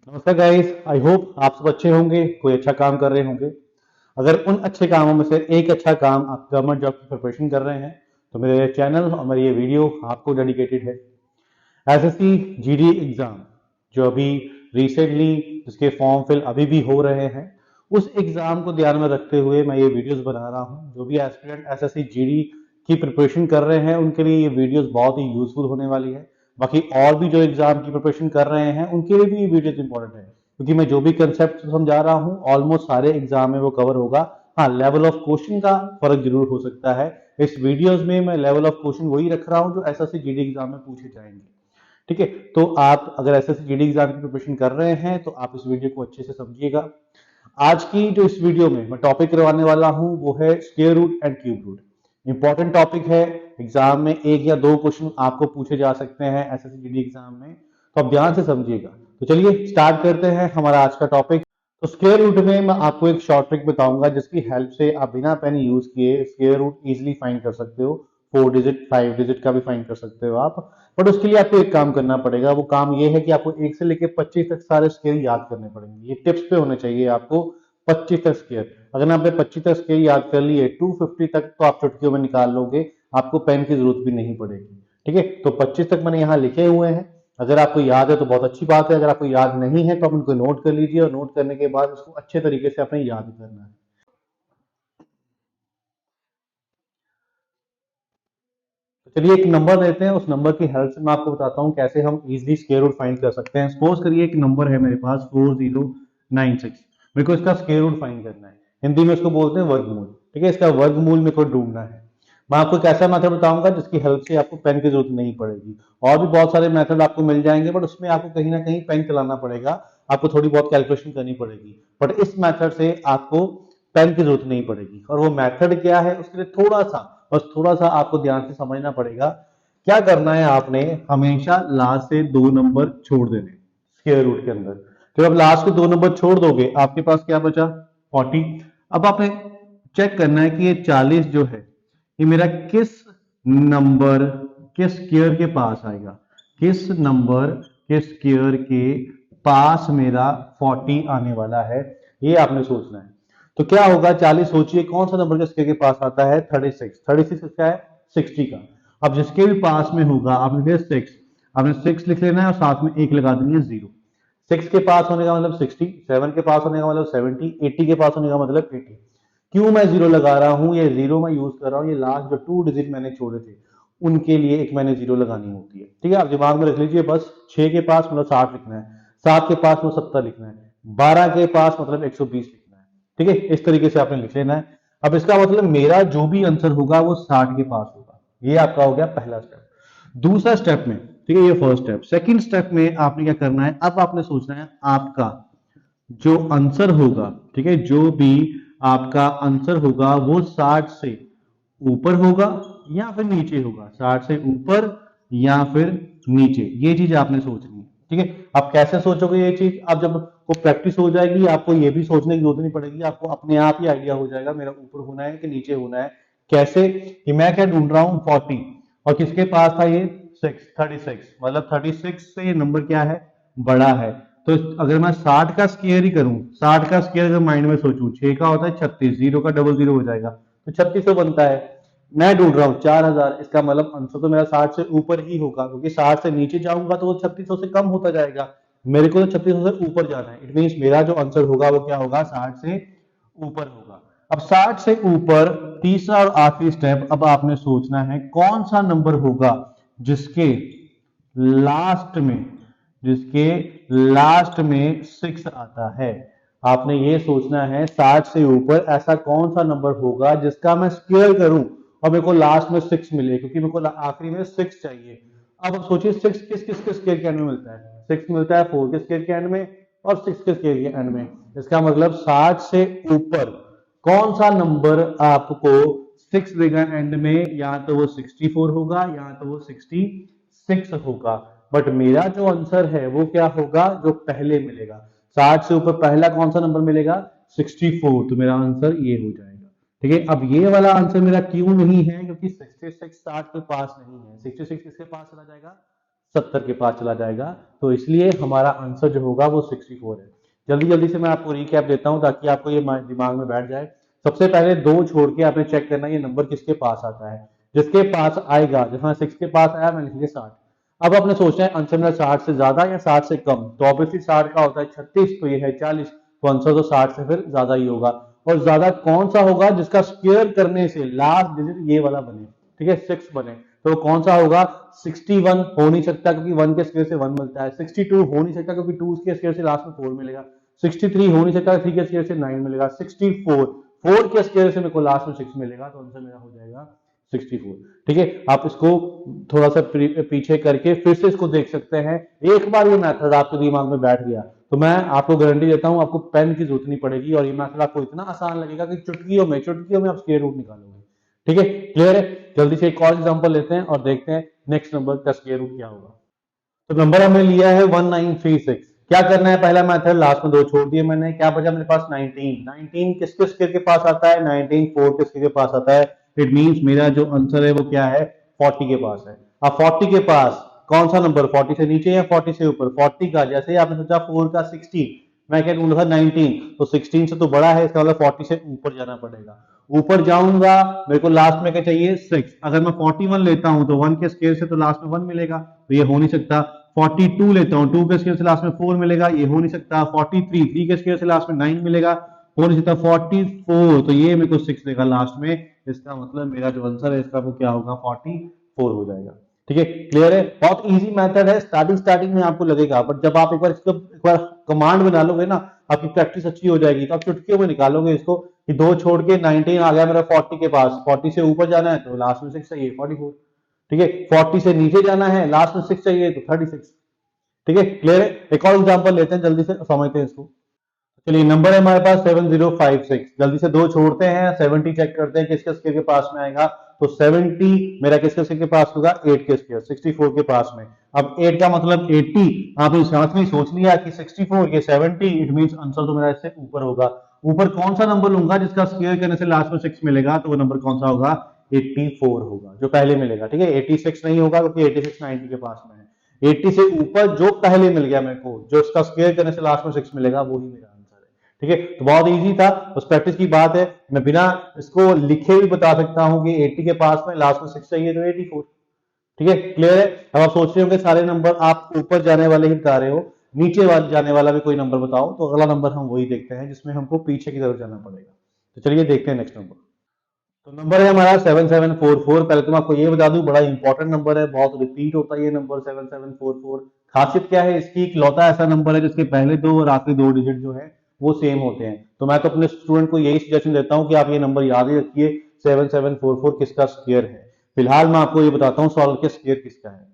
नमस्कार guys, I hope आप सब अच्छे होंगे, कोई अच्छा काम कर रहे होंगे। अगर उन अच्छे कामों में से एक अच्छा काम आप गवर्नमेंट जॉब की प्रिपरेशन कर रहे हैं तो मेरे चैनल और मेरी ये वीडियो आपको डेडिकेटेड है। एसएससी जीडी एग्जाम जो अभी रिसेंटली जिसके फॉर्म फिल अभी भी हो रहे हैं, उस एग्जाम को ध्यान में रखते हुए मैं ये वीडियोस बना रहा हूँ। जो भी एस्पिरेंट एसएससी जीडी की प्रिपरेशन कर रहे हैं उनके लिए ये वीडियोस बहुत ही यूजफुल होने वाली है। बाकी और भी जो एग्जाम की प्रिपरेशन कर रहे हैं उनके लिए भी ये वीडियोस इंपॉर्टेंट है, क्योंकि मैं जो भी कंसेप्ट समझा रहा हूँ ऑलमोस्ट सारे एग्जाम में वो कवर होगा। हाँ, लेवल ऑफ क्वेश्चन का फर्क जरूर हो सकता है। इस वीडियोस में मैं लेवल ऑफ क्वेश्चन वही रख रहा हूँ जो एसएससी जीडी एग्जाम में पूछे जाएंगे। ठीक है, तो आप अगर एसएससी जीडी एग्जाम की प्रिपरेशन कर रहे हैं तो आप इस वीडियो को अच्छे से समझिएगा। आज की जो इस वीडियो में मैं टॉपिक करवाने वाला हूं वो है square root and cube root. Important topic है, एग्जाम में एक या दो क्वेश्चन आपको पूछे जा सकते हैं एसएससी जीडी एग्जाम में, तो आप ध्यान से समझिएगा। तो चलिए स्टार्ट करते हैं हमारा आज का टॉपिक। तो स्क्वायर रूट में मैं आपको एक शॉर्ट ट्रिक बताऊंगा जिसकी हेल्प से आप बिना पेन यूज किए स्क्वायर रूट इजिली फाइंड कर सकते हो। 4 डिजिट 5 डिजिट का भी फाइंड कर सकते हो आप। बट उसके लिए आपको एक काम करना पड़ेगा, वो काम ये है कि आपको 1 से लेकर 25 तक सारे स्केल याद करने पड़ेंगे। ये टिप्स पे होने चाहिए आपको। 25 तक स्केल, अगर आपने 25 तक स्केल याद कर लिए 250 तक तो आप चुटकियों में निकाल लोगे, आपको पेन की जरूरत भी नहीं पड़ेगी। ठीक है, तो 25 तक मैंने यहाँ लिखे हुए हैं। अगर आपको याद है तो बहुत अच्छी बात है, अगर आपको याद नहीं है तो आप उनको नोट कर लीजिए और नोट करने के बाद उसको अच्छे तरीके से आपने याद करना है। तो चलिए एक नंबर देते हैं, उस नंबर की हेल्प से मैं आपको बताता हूँ कैसे हम इजीली स्क्वायर रूट फाइंड कर सकते हैं। सपोज करिए एक नंबर है मेरे पास 4096, मेरे को इसका स्क्वायर रूट फाइंड करना है। हिंदी में इसको बोलते हैं वर्गमूल। ठीक है, इसका वर्गमूल मेरे को ढूंढना है। मैं आपको एक ऐसा मेथड बताऊंगा जिसकी हेल्प से आपको पेन की जरूरत नहीं पड़ेगी। और भी बहुत सारे मेथड आपको मिल जाएंगे बट उसमें आपको कहीं ना कहीं पेन चलाना पड़ेगा, आपको थोड़ी बहुत कैलकुलेशन करनी पड़ेगी। बट इस मेथड से आपको पेन की जरूरत नहीं पड़ेगी। और वो मेथड क्या है उसके लिए थोड़ा सा, बस थोड़ा सा आपको ध्यान से समझना पड़ेगा। क्या करना है, आपने हमेशा लास्ट से 2 नंबर छोड़ देने स्क्वायर रूट के अंदर। जब आप लास्ट के 2 नंबर छोड़ दोगे आपके पास क्या बचा, 40। अब आपने चेक करना है कि ये 40 जो है ये मेरा किस नंबर के स्क्वायर के पास आएगा, किस नंबर के स्क्वायर के पास मेरा 40 आने वाला है, ये आपने सोचना है। तो क्या होगा, 40 सोचिए कौन सा नंबर के स्क्वायर के पास आता है, 36। 36 क्या है, 60 का। अब जिसके भी पास में होगा आपने लिया 6, आपने 6 लिख लेना है और साथ में एक लगा देनी है 0। 6 के पास होने का मतलब 60, 7 के पास होने का मतलब 70, 80 के पास होने का मतलब 80। क्यों मैं 0 लगा रहा हूं, ये 0 मैं यूज कर रहा हूं, ये लास्ट जो 2 डिजिट मैंने छोड़े थे उनके लिए एक मैंने 0 लगानी होती है। ठीक है, आप दिमाग में रख लीजिए, बस 6 के पास मतलब 60 लिखना है, 7 के पास मतलब 70 लिखना है, 12 के पास मतलब 120 लिखना है। ठीक है, इस तरीके से आपने लिख लेना है। अब इसका मतलब मेरा जो भी आंसर होगा वो 60 के पास होगा। ये आपका हो गया पहला स्टेप। दूसरा स्टेप में, ठीक है, ये फर्स्ट स्टेप। सेकंड स्टेप में आपने क्या करना है, अब आपने सोचना है आपका जो आंसर होगा, ठीक है, जो भी आपका आंसर होगा वो 60 से ऊपर होगा या फिर नीचे होगा, 60 से ऊपर या फिर नीचे, ये चीज आपने सोचनी है। ठीक है, आप कैसे सोचोगे ये चीज, आप जब वो प्रैक्टिस हो जाएगी आपको ये भी सोचने की जरूरत नहीं पड़ेगी, आपको अपने आप ही आइडिया हो जाएगा मेरा ऊपर होना है कि नीचे होना है। कैसे, कि मैं क्या ढूंढ रहा हूँ 40, और किसके पास था ये 36, मतलब 36 से ये नंबर क्या है, बड़ा है। तो अगर मैं 60 का स्क्वायर ही करूं, 60 का स्क्वायर अगर माइंड में सोचूं, 6 का होता है 36, 0 का डबल 0 हो जाएगा तो 3600 बनता है। मैं ढूंढ रहा हूँ 4000, इसका मतलब आंसर तो मेरा 60 से ऊपर ही होगा, क्योंकि 60 से नीचे जाऊंगा तो वो 3600 से कम होता जाएगा। मेरे को तो 3600 से ऊपर जाना है, इट मीन मेरा जो आंसर होगा वो क्या होगा, 60 से ऊपर होगा। अब 60 से ऊपर तीसरा और आखिरी स्टेप, अब आपने सोचना है कौन सा नंबर होगा जिसके लास्ट में, जिसके लास्ट में 6 आता है। आपने ये सोचना है 60 से ऊपर ऐसा कौन सा नंबर होगा जिसका मैं स्क्वायर करूं और मेरे को लास्ट में 6 मिले, क्योंकि मेरे को आखिरी में 6 चाहिए। अब आप सोचिए 6 किस किस के स्क्वायर के एंड में मिलता है, 6 मिलता है 4 के स्क्वायर के एंड में और 6 के स्क्वायर के एंड में। इसका मतलब 60 से ऊपर कौन सा नंबर आपको 6 देगा एंड में, या तो वो 64 होगा या तो वो 66 होगा। बट मेरा जो आंसर है वो क्या होगा, जो पहले मिलेगा। 60 से ऊपर पहला कौन सा नंबर मिलेगा, 64, तो मेरा आंसर ये हो जाएगा। ठीक है, अब ये वाला आंसर मेरा क्यों नहीं है, क्योंकि 66 60 के पास नहीं है। 66 किसके पास चला जाएगा, 70 के पास चला जाएगा। तो इसलिए हमारा आंसर जो होगा वो 64 है। जल्दी जल्दी से मैं आपको रिकैप देता हूं ताकि आपको ये दिमाग में बैठ जाए। सबसे पहले 2 छोड़ के आपने चेक करना ये नंबर किसके पास आता है। जिसके पास आएगा, जहां 6 के पास आया मैंने लिख दिया 60। अब आपने सोचना है आंसर मेरा 60 से ज्यादा या 60 से कम। तो ऑब्वियसली 60 का होता है 36, तो ये है 40, तो आंसर तो 60 से फिर ज्यादा ही होगा। और ज्यादा कौन सा होगा? जिसका स्क्वायर करने से लास्ट डिजिट ये वाला बने, ठीक है, 6 बने। तो कौन सा होगा? 61 हो नहीं सकता क्योंकि 1 के स्क्वायर से 1 मिलता है। 62 हो नहीं सकता क्योंकि 2 के स्क्वायर से लास्ट में 4 मिलेगा। 63 हो नहीं सकता, 3 के स्क्वायर से 9 मिलेगा। 64 4 के स्क्वायर से मेरे को लास्ट में 6 मिलेगा, तो आंसर मेरा हो जाएगा 64। ठीक है, आप इसको थोड़ा सा पीछे करके फिर से इसको देख सकते हैं। एक बार ये मेथड आपके दिमाग में बैठ गया तो मैं आपको गारंटी देता हूं आपको पेन की जरूरत नहीं पड़ेगी और ये मेथड आपको इतना आसान लगेगा कि चुटकियों में आप स्क्वायर रूट निकालोगे। ठीक है, क्लियर है? जल्दी से एक और एग्जांपल लेते हैं और देखते हैं नेक्स्ट नंबर का स्क्वायर रूट क्या होगा। तो नंबर हमने लिया है 1936। क्या करना है? पहला मेथड, लास्ट में 2 छोड़ दिए मैंने, क्या बचा मेरे पास? 19। 19 किसके स्क्वायर के पास आता है? 19 4 के स्क्वायर के पास आता है। इट मींस मेरा जो आंसर है वो क्या है? 40 के पास है। अब 40 के पास कौन सा नंबर? 40 से नीचे या 40 से ऊपर? 40 का, जैसे ही आपने सोचा 4 का 16, मैं क्या ढूंढ रहा था? 19, तो 16 से तो बड़ा है, इसका मतलब 40 से ऊपर जाना पड़ेगा। ऊपर जाऊंगा, मेरे को लास्ट में क्या चाहिए? 6। अगर मैं 41 लेता हूं तो 1 के स्क्वायर से तो लास्ट में 1 मिलेगा, तो ये हो नहीं सकता। 42 लेता हूं, 2 के स्क्वायर से लास्ट में 4 मिलेगा, ये हो नहीं सकता। 43 3 के स्क्वायर से लास्ट में 9 मिलेगा, हो नहीं सकता। 44 तो ये मेरे को 6 देगा लास्ट में, इसका मतलब मेरा जो आंसर है इसका वो क्या होगा? 44 हो जाएगा। ठीक है, क्लियर है? बहुत इजी मेथड है। स्टार्टिंग में आपको लगेगा, बट जब आप एक बार कमांड बना लोगे ना, आपकी प्रैक्टिस अच्छी हो जाएगी, तो आप चुटकियों में निकालोगे इसको कि 2 छोड़ के 19 आ गया मेरा 40 के पास। 40 से ऊपर जाना है तो लास्ट में 6 चाहिए, 44। ठीक है, 40 से नीचे जाना है, लास्ट में 6 चाहिए तो 36। ठीक है, क्लियर है? एक और एग्जांपल लेते हैं, जल्दी से समझते हैं इसको। चलिए, नंबर है हमारे पास 7056। जल्दी से 2 छोड़ते हैं, 70 चेक करते हैं किसके स्क्वायर के पास में आएगा। तो 70 मेरा किसके स्क्वायर के पास होगा? 8 के स्क्वायर, 64 के पास में। अब 8 का मतलब 80, आपने साथ में सोच लिया कि 64 ये 70, इट मींस आंसर तो मेरा इससे ऊपर होगा। ऊपर कौन सा नंबर लूंगा जिसका स्क्वायर करने से लास्ट में 6 मिलेगा? तो वो नंबर कौन सा होगा? 84 होगा, जो पहले मिलेगा। ठीक है, 86 नहीं होगा क्योंकि 86 90 के पास में है। 80 से ऊपर जो पहले मिल गया मेरे को, जो इसका स्क्वायर करने से लास्ट में 6 मिलेगा, वो ही मेरा आंसर है। ठीक है, तो बहुत इजी था, बस प्रैक्टिस की बात है। मैं बिना इसको लिखे भी बता सकता हूं कि 80 के पास में लास्ट में 6 चाहिए तो 84। ठीक है, क्लियर है? अब आप सोच रहे हो कि सारे नंबर आप ऊपर जाने वाले ही बता रहे हो, नीचे जाने वाला भी कोई नंबर बताओ। तो अगला नंबर हम वही देखते हैं जिसमें हमको पीछे की तरफ जाना पड़ेगा। तो चलिए देखते हैं नेक्स्ट नंबर। तो नंबर है हमारा 7744। पहले तो मैं आपको ये बता दूं, बड़ा इंपॉर्टेंट नंबर है, बहुत रिपीट होता है ये नंबर 7744। खासियत क्या है इसकी? इकलौता ऐसा नंबर है जिसके पहले 2 और आखिरी 2 डिजिट जो है वो सेम होते हैं। तो मैं तो अपने स्टूडेंट को यही सजेशन देता हूं कि आप ये नंबर याद ही रखिए, 7744 किसका स्क्वायर है। फिलहाल मैं आपको ये बताता हूँ सॉल्व के स्क्वायर किसका है।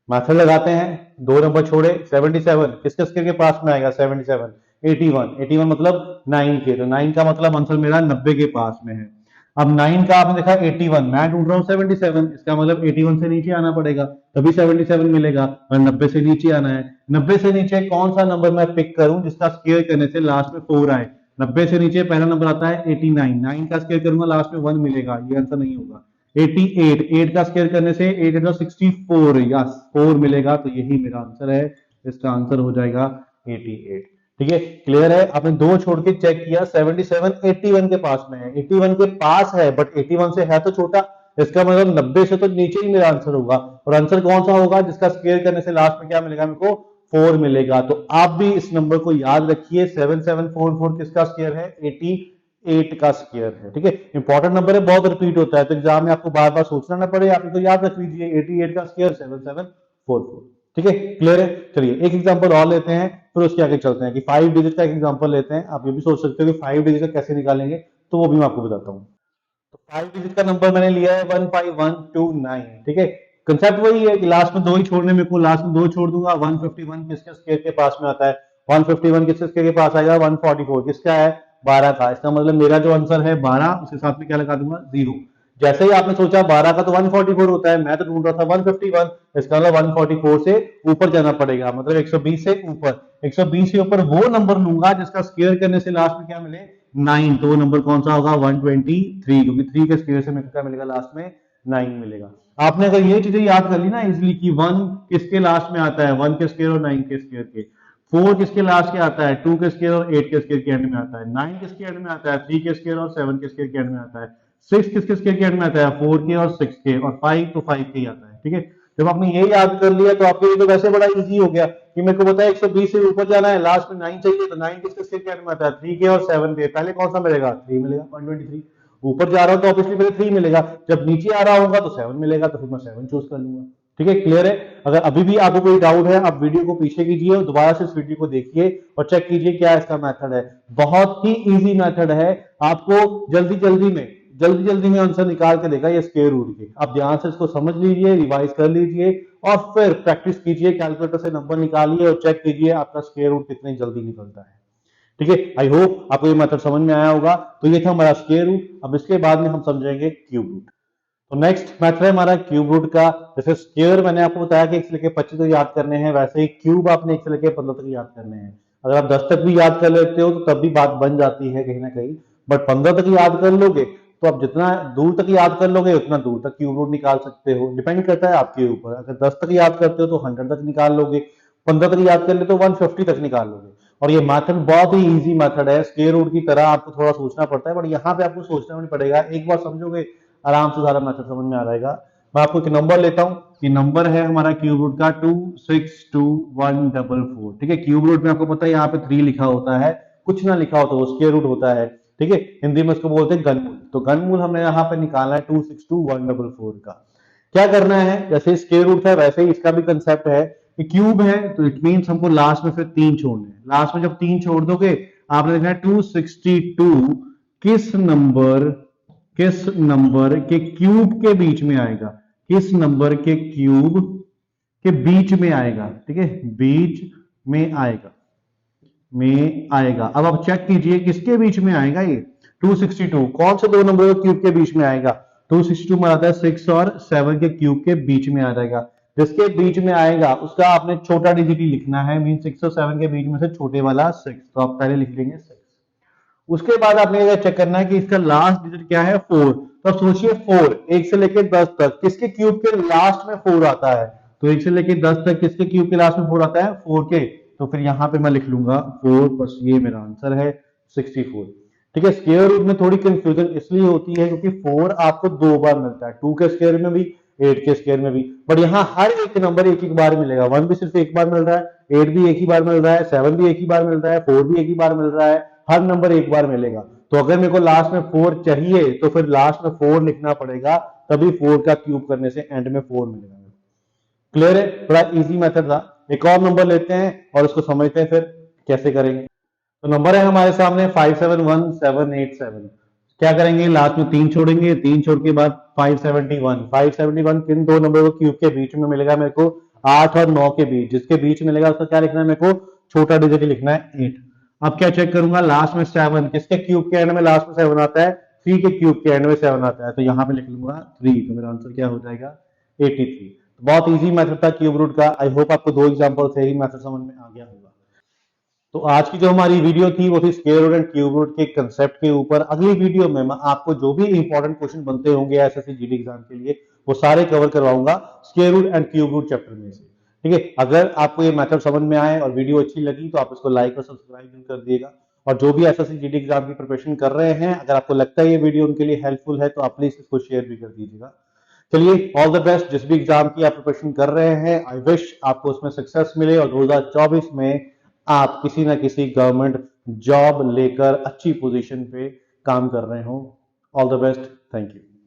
मेथड लगाते हैं, 2 नंबर छोड़े। 77 किसके स्क्वायर के पास में आएगा? 77। 81 मतलब 9 के, तो 9 का मतलब आंसर मेरा 90 के पास में है। अब 9 का आपने देखा 81, मैं ढूंढ रहा हूँ 77, इसका मतलब 81 से नीचे आना पड़ेगा, तभी 77 मिलेगा, और 90 से नीचे आना है। 90 से नीचे कौन सा नंबर मैं पिक करूं जिसका स्क्वायर करने से लास्ट में 4 आए? 90 से नीचे पहला नंबर आता है 89, 9 का स्क्वायर करूंगा लास्ट में 1 मिलेगा, ये आंसर नहीं होगा। 88, 8 का स्क्वायर करने से 8 64 या 4 मिलेगा, तो यही मेरा आंसर है। इसका आंसर हो जाएगा 88। ठीक है, क्लियर है? आपने 2 छोड़ के चेक किया, 77 81 के पास में है। 81 के पास है बट 81 से है तो छोटा, इसका मतलब 90 से तो नीचे ही मेरा आंसर होगा। और आंसर कौन सा होगा? जिसका स्क्वायर करने से लास्ट में क्या मिलेगा मेरे को? 4 मिलेगा। तो आप भी इस नंबर को याद रखिए, 7744 किसका स्क्वायर है? 88 का स्क्वायर है। ठीक है, इंपॉर्टेंट नंबर है, बहुत रिपीट होता है, तो एग्जाम में आपको बार बार सोचना ना पड़े, आप तो याद रख लीजिए 88 का स्क्वायर 7744। ठीक है, क्लियर है? चलिए एक एग्जांपल और लेते हैं, फिर उसके आगे चलते हैं कि 5 डिजिट का एक एग्जांपल लेते हैं। आप ये भी सोच सकते हो कि 5 डिजिट का कैसे निकालेंगे, तो वो भी मैं आपको बताता हूँ। तो 5 डिजिट का नंबर मैंने लिया है 15129। ठीक है, कंसेप्ट वही है कि लास्ट में 2 ही छोड़ने, मेरे को लास्ट में 2 छोड़ दूंगा। 151 किसके स्क्वायर के पास में आता है? 151 किसके स्क्वायर के पास आएगा? 144 किसका है? 12 का। इसका मतलब मेरा जो आंसर है 12, उसके साथ में क्या लगा दूंगा? 0। जैसे ही आपने सोचा 12 का तो 144 होता है, मैं तो ढूंढ रहा था 151, इसका मतलब 144 से ऊपर जाना पड़ेगा, मतलब 120 से ऊपर। 120 से ऊपर वो नंबर लूंगा जिसका स्क्वायर करने से लास्ट में क्या मिले? 9। तो वो नंबर कौन सा होगा? 123, क्योंकि 3 के स्क्वायर से मेरे को क्या मिलेगा लास्ट में? 9 मिलेगा। आपने अगर ये चीजें याद कर ली ना इजिली कि 1 किसके लास्ट में आता है, 1 के स्क्वायर और 9 के स्क्वायर के, 4 किसके लास्ट के आता है, 2 के स्क्वायर और 8 के स्क्वायर के एंड में आता है, 9 किसके एंड में आता है, 3 के स्क्वायर और 7 के स्क्वायर के एंड में आता है, 6 किसके स्क्वायर के एंड में आता है, 4 के और 6 के, और 5 तो 5 के ही आता है। ठीक है, जब आपने ये याद कर लिया तो आपके लिए तो वैसे बड़ा इजी हो गया कि मेरे को पता है 120 से ऊपर जाना है, लास्ट में 9 चाहिए, तो 9 किसके स्क्वायर के एंड में आता है, 3 के और 7 के, पहले कौन सा मिलेगा, 3 मिलेगा, 123। ऊपर जा रहा हूं तो ऑब्वियसली मेरे 3 मिलेगा, जब नीचे आ रहा होगा तो 7 मिलेगा, तो फिर मैं 7 चूज कर लूंगा। ठीक है, क्लियर है। अगर अभी भी आपको कोई डाउट है आप वीडियो को पीछे कीजिए और दोबारा से इस वीडियो को देखिए और चेक कीजिए क्या इसका मेथड है। बहुत ही इजी मेथड है, आपको जल्दी में आंसर निकाल के देगा ये स्क्वायर रूट के। आप ध्यान से इसको समझ लीजिए, रिवाइज कर लीजिए और फिर प्रैक्टिस कीजिए, कैलकुलेटर से नंबर निकालिए और चेक कीजिए आपका स्क्वायर रूट कितनी जल्दी निकलता है। ठीक है, आई होप आपको ये मेथड समझ में आया होगा। तो ये था हमारा स्क्वायर रूट। अब इसके बाद में हम समझेंगे क्यूब रूट। तो नेक्स्ट मेथड है हमारा क्यूब रूट का। जैसे स्क्वायर मैंने आपको बताया कि 1 से लेकर 25 तक याद करने हैं, वैसे ही क्यूब आपने 1 से लेकर 15 तक याद करने हैं। अगर आप 10 तक भी याद कर लेते हो तो तब भी बात बन जाती है कहीं ना कहीं, बट 15 तक याद कर लोगे तो आप जितना दूर तक याद कर लोगे उतना दूर तक क्यूब रूट निकाल सकते हो। डिपेंड करता है आपके ऊपर। अगर 10 तक याद करते हो तो 100 तक निकाल लोगे, 15 तक याद कर ले तो 150 तक निकाल लोगे। और ये मेथड बहुत ही इजी मेथड है, स्क्वायर रूट की तरह आपको थोड़ा सोचना पड़ता है, बट यहाँ पे आपको सोचना नहीं पड़ेगा। एक बार समझोगे आराम से सारा मेथड समझ में आ जाएगा। मैं आपको एक नंबर लेता हूँ, ये नंबर है हमारा क्यूब रूट का 262144। ठीक है, क्यूब रूट में आपको पता है यहाँ पे 3 लिखा होता है, कुछ ना लिखा होता है वो स्क्वायर रूट होता है। ठीक है, हिंदी में उसको बोलते हैं घनमूल। तो घनमूल हमने यहाँ पे निकालना है 262144 का। क्या करना है, जैसे स्क्वायर रूट था वैसे ही इसका भी कंसेप्ट है कि क्यूब है तो इट मींस हमको लास्ट में फिर 3 छोड़ने हैं। लास्ट में जब 3 छोड़ दोगे आपने लिखना है 262 किस नंबर के क्यूब के बीच में आएगा, किस नंबर के क्यूब के बीच में आएगा। ठीक है, बीच में आएगा। अब आप चेक कीजिए किसके बीच में आएगा ये 262, कौन से दो नंबर के क्यूब के बीच में आएगा। 262 में आता है 6 और 7 के क्यूब के बीच में आ जाएगा। जिसके बीच में आएगा उसका आपने छोटा डिजिट ही लिखना है, मीन 6 और 7 के बीच में से छोटे वाला 6, तो आप पहले लिख लेंगे 6। उसके बाद आपने ये चेक करना है कि इसका लास्ट डिजिट क्या है 4। तो सोचिए 4 1 से लेकर 10 तक किसके क्यूब के लास्ट में 4 आता है, तो 1 से लेकर 10 तक किसके क्यूब के लास्ट में 4 आता है, 4 के। तो फिर यहां पे मैं लिख लूंगा 4, बस ये मेरा आंसर है 64। ठीक है, स्क्वायर रूट में थोड़ी कंफ्यूजन इसलिए होती है क्योंकि 4 आपको 2 बार मिलता है, 2 के स्क्वायर में भी 8 के स्क्वायर में भी, बट यहाँ हर एक नंबर एक एक बार मिलेगा। 1 भी सिर्फ एक बार मिल रहा है, 8 भी एक ही बार मिल रहा है, 7 भी एक ही बार मिल रहा है, 4 भी एक ही बार मिल रहा है, हर नंबर एक बार मिलेगा। तो अगर मेरे को लास्ट में 4 चाहिए तो फिर लास्ट में 4 लिखना पड़ेगा, तभी 4 का क्यूब करने से एंड में 4 मिलेगा। क्लियर है, बड़ा इजी मेथड था। एक और नंबर लेते हैं और उसको समझते हैं फिर कैसे करेंगे। तो नंबर है हमारे सामने 571787। क्या करेंगे, लास्ट में 3 छोड़ेंगे, 3 छोड़ के बाद 571 किन दो नंबर को क्यूब के बीच में मिलेगा, मेरे को 8 और 9 के बीच, जिसके बीच मिलेगा उसका क्या लिखना है, मेरे को छोटा डिजिट लिखना है 8। अब क्या चेक करूंगा, लास्ट में 7 किसके क्यूब के एंड में लास्ट में 7 आता है, 3 के क्यूब के एंड में 7 आता है, तो यहां पे लिख लूंगा 3, तो मेरा आंसर क्या हो जाएगा 83। बहुत इजी मेथड था क्यूब रूट का। आई होप आपको 2 एग्जांपल से ही मेथड समझ में आ गया होगा। तो आज की जो हमारी वीडियो थी वो थी square root and cube root के कंसेप्ट के ऊपर। अगली वीडियो में मैं आपको जो भी इंपॉर्टेंट क्वेश्चन बनते होंगे एसएससी जीडी एग्जाम के लिए वो सारे कवर करवाऊंगा square root and cube root chapter में से। ठीक है, अगर आपको ये मेथड समझ में आए और वीडियो अच्छी लगी तो आप इसको लाइक और सब्सक्राइब भी कर दिएगा। और जो भी एसएससी जीडी एग्जाम की प्रिपरेशन कर रहे हैं, अगर आपको लगता है ये वीडियो उनके लिए हेल्पफुल है तो आप प्लीज इसको शेयर भी कर दीजिएगा। चलिए, ऑल द बेस्ट। जिस भी एग्जाम की आप प्रिपरेशन कर रहे हैं, आई विश आपको उसमें सक्सेस मिले और 2024 में आप किसी ना किसी गवर्नमेंट जॉब लेकर अच्छी पोजीशन पे काम कर रहे हो। All the best, thank you.